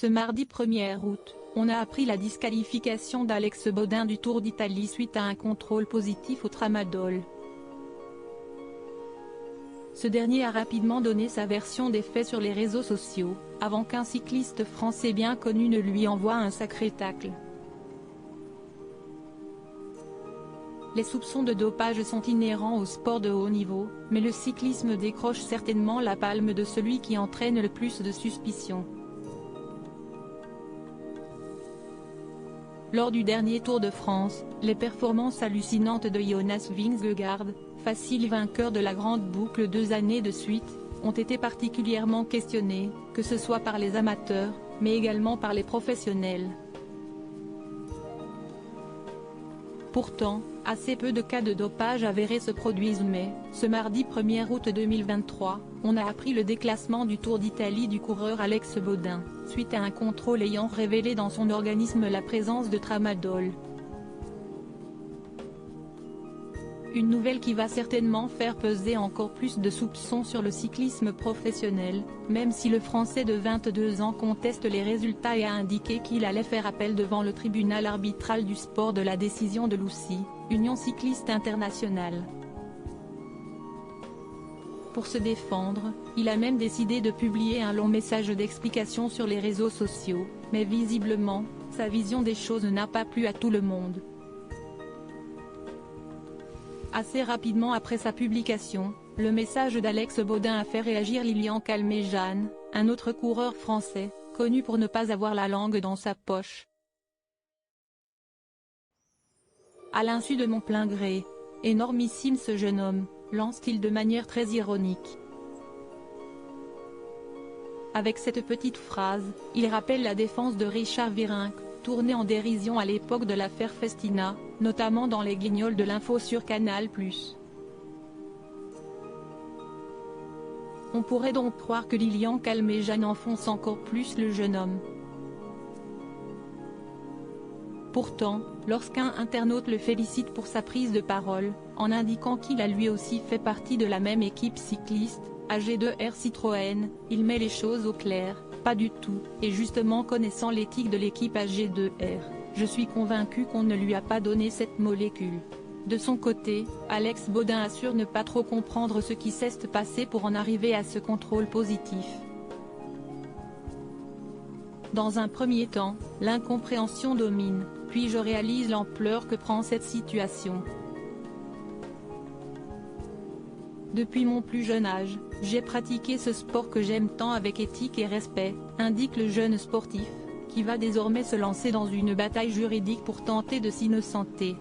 Ce mardi 1er août, on a appris la disqualification d'Alex Bodin du Tour d'Italie suite à un contrôle positif au tramadol. Ce dernier a rapidement donné sa version des faits sur les réseaux sociaux, avant qu'un cycliste français bien connu ne lui envoie un sacré tacle. Les soupçons de dopage sont inhérents au sport de haut niveau, mais le cyclisme décroche certainement la palme de celui qui entraîne le plus de suspicions. Lors du dernier Tour de France, les performances hallucinantes de Jonas Vingegaard, facile vainqueur de la Grande Boucle 2 années de suite, ont été particulièrement questionnées, que ce soit par les amateurs, mais également par les professionnels. Pourtant, assez peu de cas de dopage avérés se produisent mais, ce mardi 1er août 2023, on a appris le déclassement du Tour d'Italie du coureur Alex Bodin, suite à un contrôle ayant révélé dans son organisme la présence de tramadol. Une nouvelle qui va certainement faire peser encore plus de soupçons sur le cyclisme professionnel, même si le Français de 22 ans conteste les résultats et a indiqué qu'il allait faire appel devant le tribunal arbitral du sport de la décision de l'UCI, Union cycliste internationale. Pour se défendre, il a même décidé de publier un long message d'explication sur les réseaux sociaux, mais visiblement, sa vision des choses n'a pas plu à tout le monde. Assez rapidement après sa publication, le message d'Alex Bodin a fait réagir Lilian Calmejane, un autre coureur français, connu pour ne pas avoir la langue dans sa poche. À l'insu de mon plein gré. Énormissime ce jeune homme, lance-t-il de manière très ironique. Avec cette petite phrase, il rappelle la défense de Richard Virenque, tournée en dérision à l'époque de l'affaire Festina, notamment dans les guignols de l'info sur Canal+. On pourrait donc croire que Lilian Calmejane enfonce encore plus le jeune homme. Pourtant, lorsqu'un internaute le félicite pour sa prise de parole, en indiquant qu'il a lui aussi fait partie de la même équipe cycliste, AG2R Citroën, il met les choses au clair, pas du tout, et justement connaissant l'éthique de l'équipe AG2R, je suis convaincu qu'on ne lui a pas donné cette molécule. De son côté, Alex Bodin assure ne pas trop comprendre ce qui s'est passé pour en arriver à ce contrôle positif. Dans un premier temps, l'incompréhension domine, puis je réalise l'ampleur que prend cette situation. Depuis mon plus jeune âge, j'ai pratiqué ce sport que j'aime tant avec éthique et respect, indique le jeune sportif, qui va désormais se lancer dans une bataille juridique pour tenter de s'innocenter.